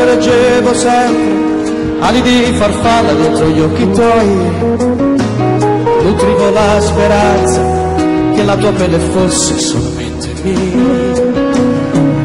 leggevo sempre ali di farfalla dietro gli occhi tuoi, nutrivo la speranza che la tua pelle fosse solamente mia.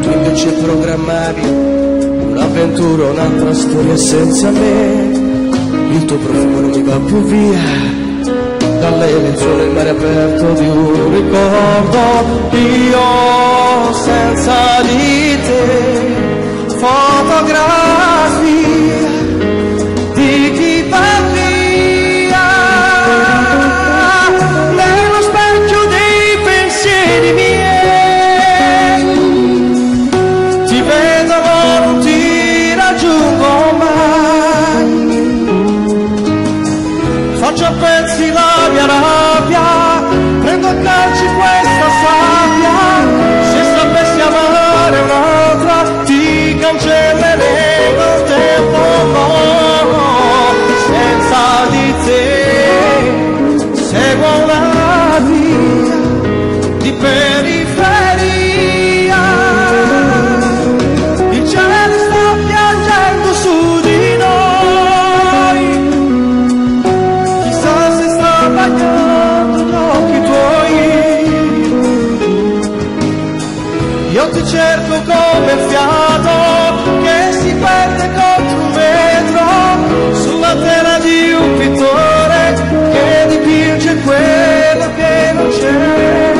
Tu invece programmavi un'avventura, un'altra storia senza me. Il tuo profumo non mi va più via dalle lenzuola il mare aperto di un ricordo. Io senza di te, fotografia di chi va via, nello specchio dei pensieri miei. Ti vedo ma non ti raggiungo mai, faccio a pezzi la mia rabbia, prendo a calci questa sabbia. Se sapessi amare un'altra ti cancellerei col tempo, no. Senza di te seguo una via di periferia. Il cielo sta piangendo su di noi, chissà se sta bagnando gli occhi tuoi. Io ti cerco come il fiato che si perde contro un vetro, sulla tela di un pittore che dipinge quello che non c'è.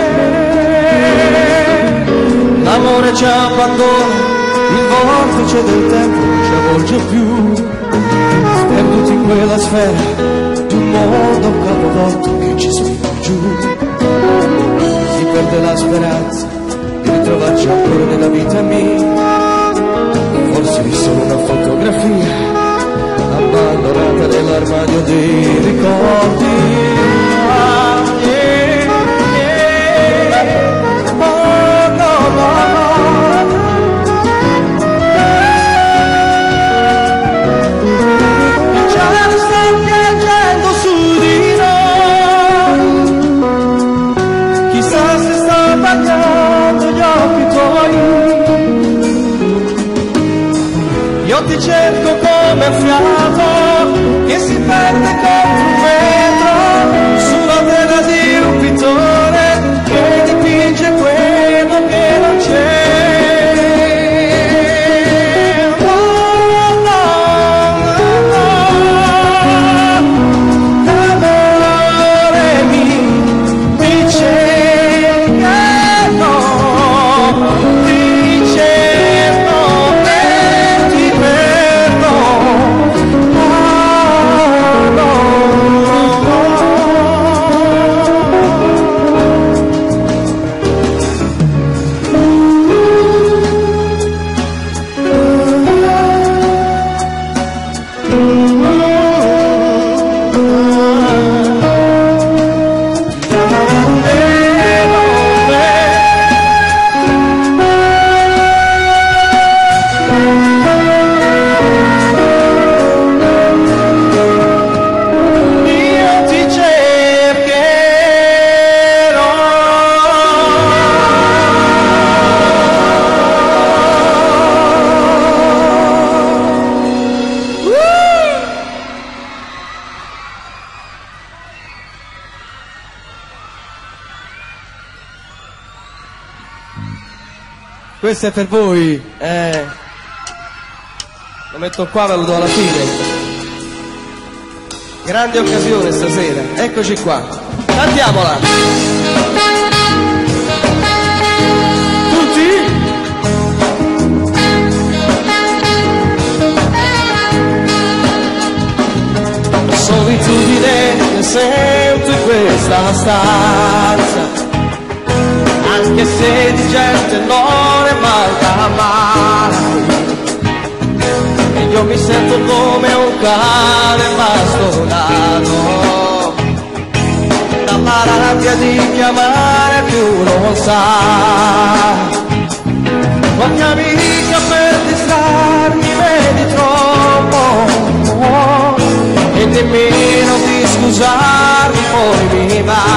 L'amore ci abbandona, il vortice del tempo non ci avvolge più, sperduti in quella sfera di un mondo capovolto che ci spinge giù. Si perde la speranza di ritrovarci ancora nella vita mia, forse di solo una fotografia abbandonata nell'armadio dei ricordi. Oh, no, no, no. Il cielo sta piangendo su di noi, chissà se sta bagnando gli occhi tuoi. Io ti cerco come un fiato che si perde contro un vetro, sulla tela di un pittore che dipinge quello che non c'è. Oh, no, no, no. L'amore mi dice che no, dice no e ti perdo. Questo è per voi, lo metto qua, ve lo do alla fine. Grande occasione stasera, eccoci qua, cantiamola! Tutti? Solitudine che sento in questa stanza, anche se di gente non è manca mai, e io mi sento come un cane bastonato dalla rabbia di chiamare più non sa. Ogni amica per distrarmi vedi troppo, e nemmeno di scusarmi poi mi va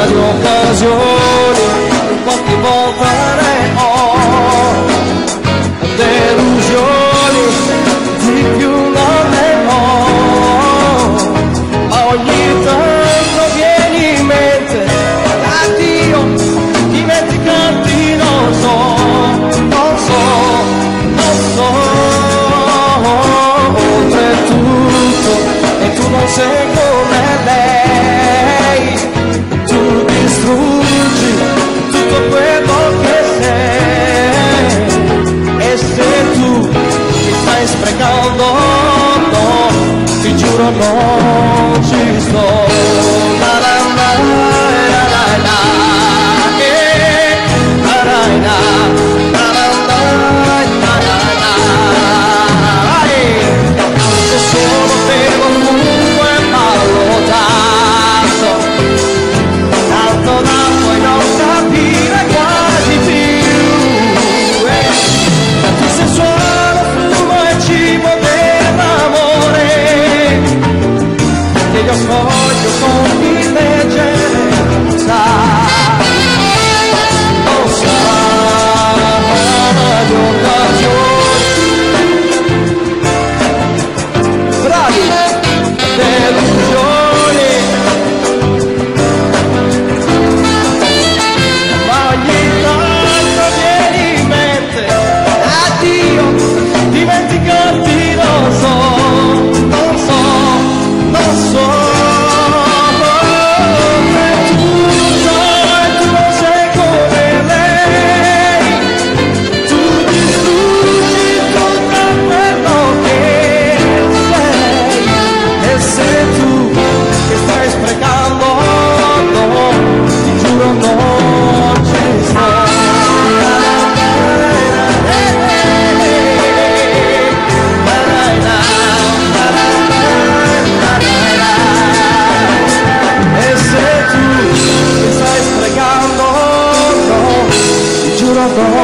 di occasioni, qualche volta giuro non ci sto. La la la la la la, la la la la la la la. Se solo bevo fumo e ballo tanto, tanto da poi non capire quasi più. Se suono, fumo e cibo dell'amore, che io sfoglio con mille leggerezza. Non saranno occasioni, bravi, delusioni, ma ogni tanto vieni in mente. Addio, dimenticarti non so, non so, non so. E tu non sei come lei, tu distruggi tutto quello che sei. E sei tu che stai sprecando, no, ti giuro non ci sto.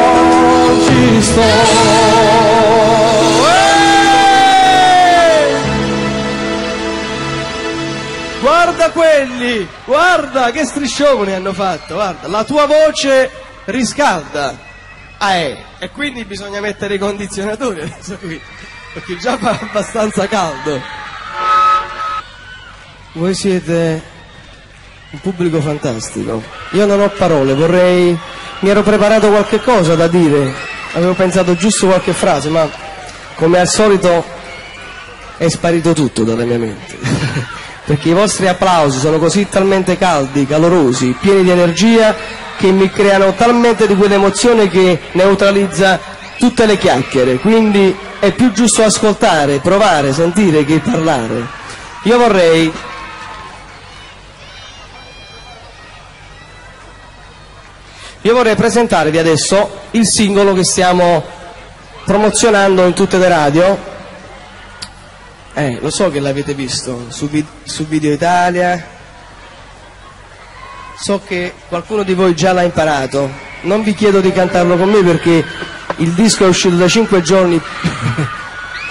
Non ci sto. Guarda quelli, guarda che striscioni hanno fatto, guarda, la tua voce riscalda. E quindi bisogna mettere i condizionatori adesso qui, perché già fa abbastanza caldo. Voi siete un pubblico fantastico. Io non ho parole, mi ero preparato qualche cosa da dire, avevo pensato giusto qualche frase, ma come al solito è sparito tutto dalla mia mente. Perché i vostri applausi sono così talmente caldi, calorosi, pieni di energia, che mi creano talmente di quell'emozione che neutralizza tutte le chiacchiere. Quindi è più giusto ascoltare, provare, sentire che parlare. Io vorrei presentarvi adesso il singolo che stiamo promozionando in tutte le radio. Lo so che l'avete visto su Video Italia, so che qualcuno di voi già l'ha imparato. Non vi chiedo di cantarlo con me perché il disco è uscito da 5 giorni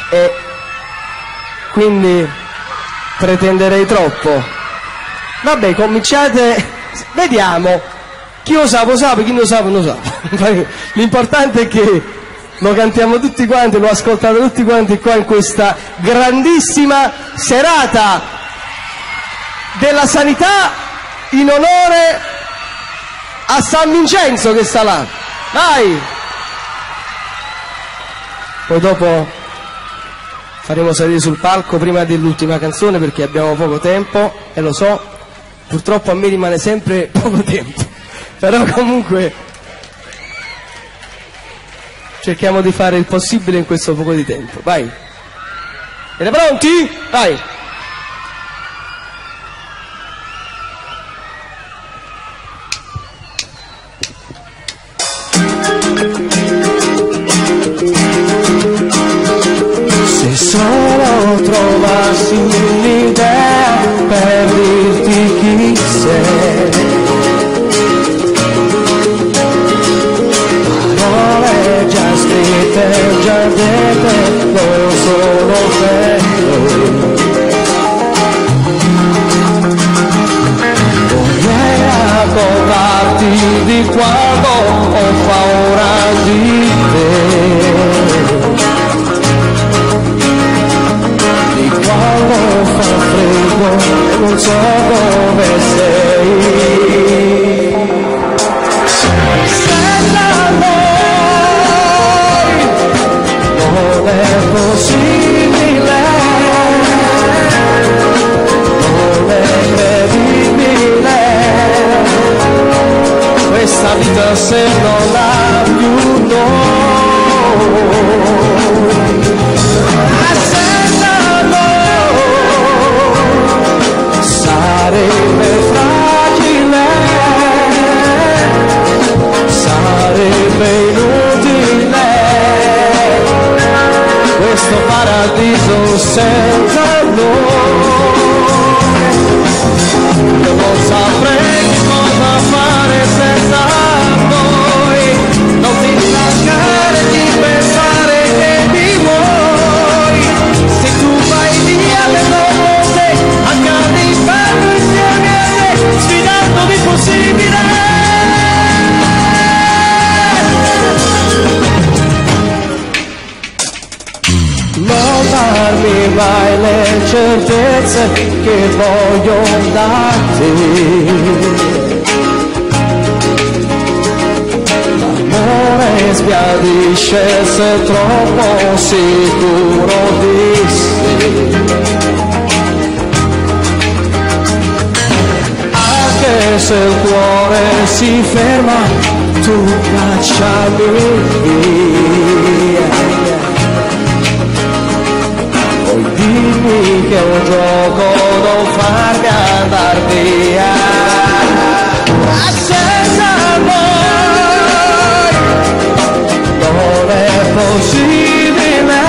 e quindi pretenderei troppo. Vabbè, cominciate, vediamo. Chi lo sa, chi non lo sa, non lo sa. L'importante è che lo cantiamo tutti quanti, lo ascoltate tutti quanti qua in questa grandissima serata della sanità in onore a San Vincenzo che sta là. Dai! Poi dopo faremo salire sul palco prima dell'ultima canzone perché abbiamo poco tempo e lo so, purtroppo a me rimane sempre poco tempo. Però comunque cerchiamo di fare il possibile in questo poco di tempo. Vai! Siete pronti? Vai! Se solo trovassi un'idea per dirti chi sei, già scritte, già dette, non sono bello. Vorrei raccontarti di quando ho paura di te, di quando fa freddo e non so dove sei. Non è possibile, non è credibile, questa vita se non ha più noi. Senza noi sarebbe fragile, sarebbe inutile questo paradiso senza noi. Io non saprei che cosa fare senza noi, non ti stancare di pensare che mi vuoi. Se tu vai via le notte, accade inferno insieme a te, sfidando l'impossibile. Non darmi mai le certezze che voglio darti. L'amore sbiadisce se troppo sicuro di sé. Anche se il cuore si ferma, tu cacciami via. Dimmi che è un gioco, non farmi andar via. Senza voi non è possibile,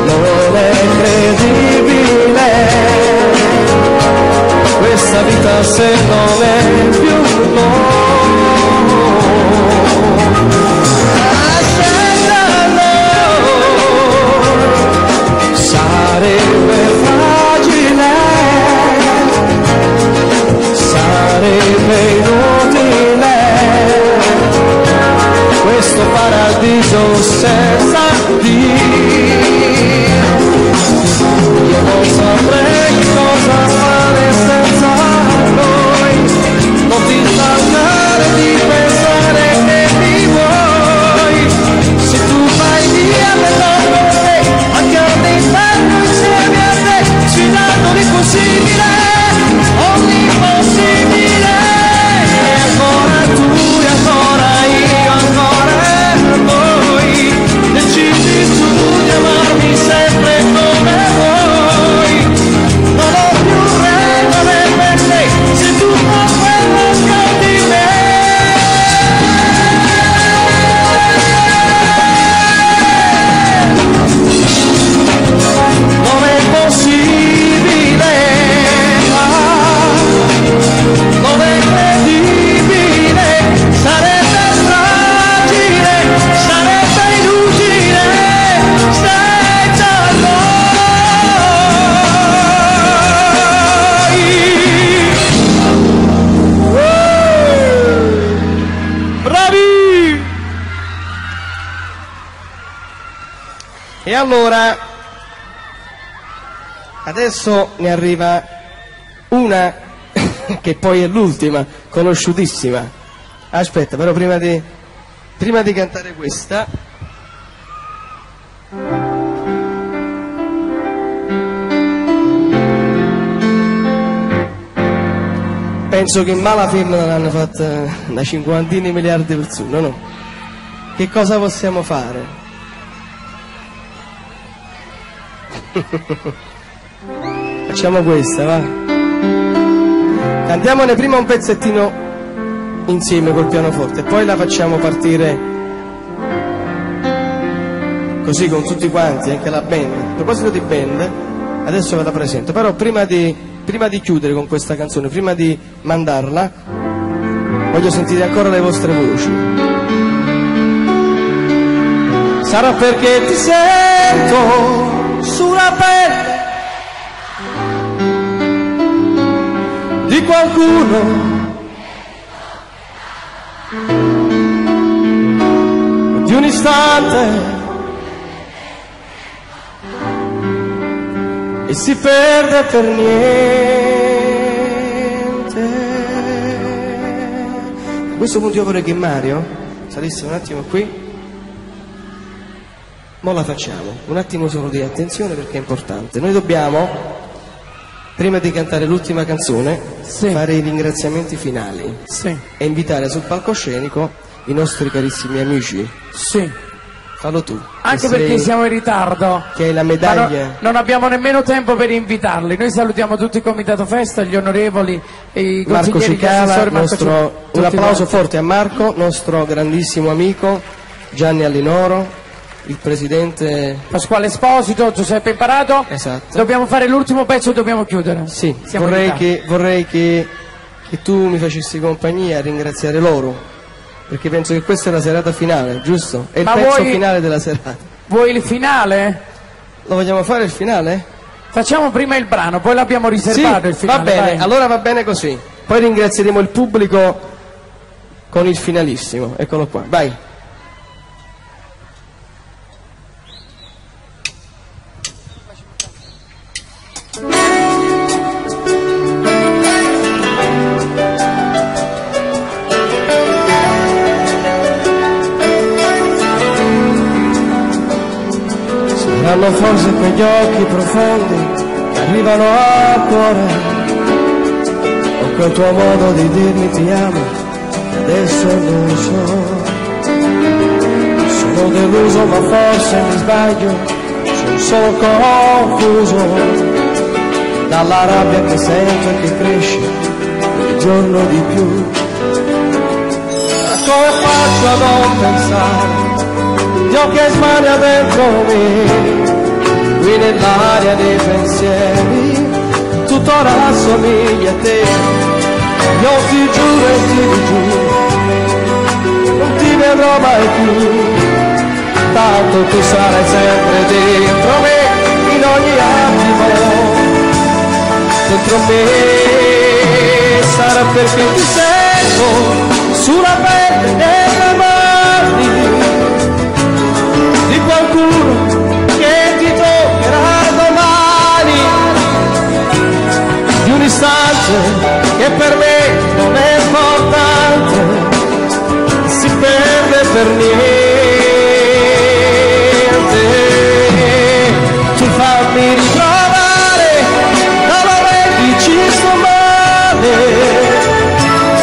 non è credibile questa vita se non è più noi. Sarebbe fragile, sarebbe inutile questo paradiso senza Dio. Io non saprei cosa fare senza noi, non ti stancare di pensare che mi vuoi. Se tu vai via per la notte, accade inferno insieme a te, sfidando l'impossibile, l'impossibile. Ancora tu e ancora io, ancora voi, decidi tu di amarmi sempre come vuoi. Non ho più regole per te, se tu non quello scambi me. Non è possibile, non è credibile, sarebbe fragile, sarebbe inutile senza noi. Bravi! E allora adesso ne arriva una che poi è l'ultima, conosciutissima. Aspetta, però prima di cantare questa, penso che in Malafirma l'hanno fatta da 50 miliardi di persone, no? Che cosa possiamo fare? Facciamo questa, va? Cantiamone prima un pezzettino insieme col pianoforte, poi la facciamo partire così con tutti quanti, anche la band. A proposito di band, adesso ve la presento, però prima di chiudere con questa canzone, prima di mandarla, voglio sentire ancora le vostre voci. Sarà perché ti sento sulla pelle di qualcuno, di un istante, e si perde per niente. A questo punto io vorrei che Mario salisse un attimo qui. Mo la facciamo, un attimo solo di attenzione perché è importante. Noi dobbiamo, prima di cantare l'ultima canzone, fare i ringraziamenti finali e invitare sul palcoscenico i nostri carissimi amici fallo tu. Anche perché siamo in ritardo. Che hai la medaglia. Non abbiamo nemmeno tempo per invitarli. Noi salutiamo tutto il Comitato Festa, gli onorevoli e i Marco consiglieri. Cicala, un applauso forte a Marco, nostro grandissimo amico, Gianni Allinoro, il presidente Pasquale Esposito, Giuseppe Imparato. Esatto. Dobbiamo fare l'ultimo pezzo e dobbiamo chiudere. Sì, Siamo vorrei che tu mi facessi compagnia a ringraziare loro, perché penso che questa è la serata finale, giusto? È il pezzo finale della serata. Vuoi il finale? Lo vogliamo fare il finale? Facciamo prima il brano, poi l'abbiamo riservato il finale. Va bene, vai. Allora va bene così. Poi ringrazieremo il pubblico con il finalissimo. Eccolo qua, vai. Saranno forse quegli occhi profondi che arrivano al cuore, o quel tuo modo di dirmi ti amo, che adesso non so. Sono deluso ma forse mi sbaglio, sono solo confuso dalla rabbia che sento e che cresce ogni giorno di più. Ma come faccio a non pensare? Dio che smalia dentro me, qui nell'aria dei pensieri, tuttora assomiglia a te. Io ti giuro e ti rigiuro, non ti vedrò mai più, tanto tu sarai sempre dentro me, in ogni attimo, dentro me, sarà perché ti sento sulla pelle delle mani di qualcuno che ti toccherà domani, di un istante che per me non è importante, si perde per niente. Tu fammi ritrovare da dove ci sto male,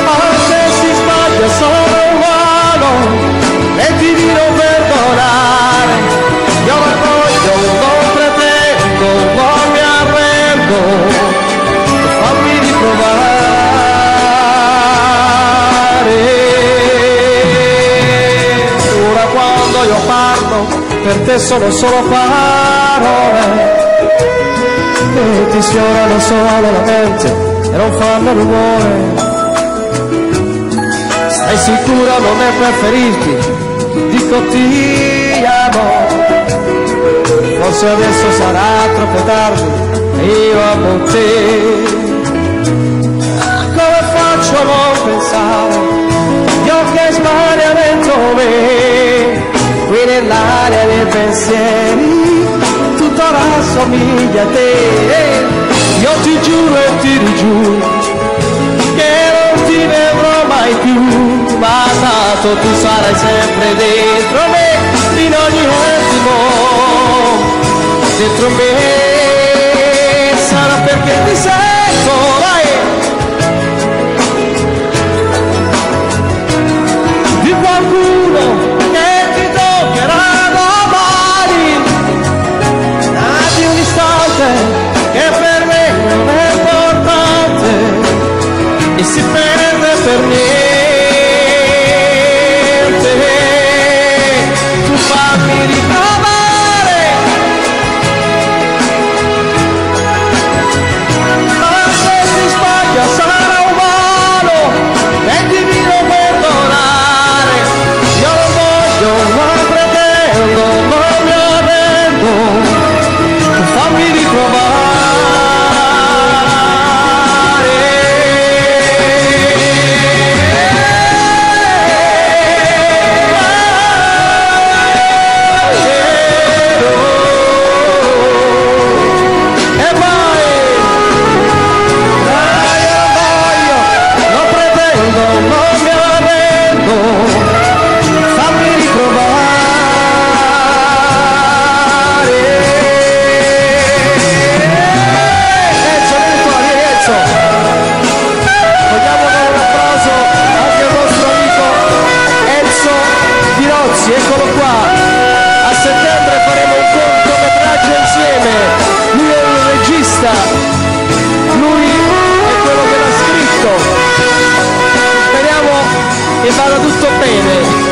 anche si sbaglia sono umano e ti dirò perdonare. Io la voglio, non pretendo, non mi arrendo, fammi riprovare. Ora quando io parlo, per te sono solo parole che ti sfiorano solo la mente e non fanno rumore. Stai sicura non è per ferirti, dico ti amo. Forse adesso sarà troppo tardi e io amo te. Come faccio a non pensare? Io che sbaglio dentro me, qui nell'aria dei pensieri, tuttora assomiglia a te. Io ti giuro e ti rigiuro che non ti vedrò mai più, ma tanto tu sarai sempre dentro me, in ogni attimo, dentro me, sarà perché ti sento, vai, di qualcuno che ti toccherà domani, di un istante che per me non è importante e si perde per niente. Tu fammi ritrovare, anche se sapere.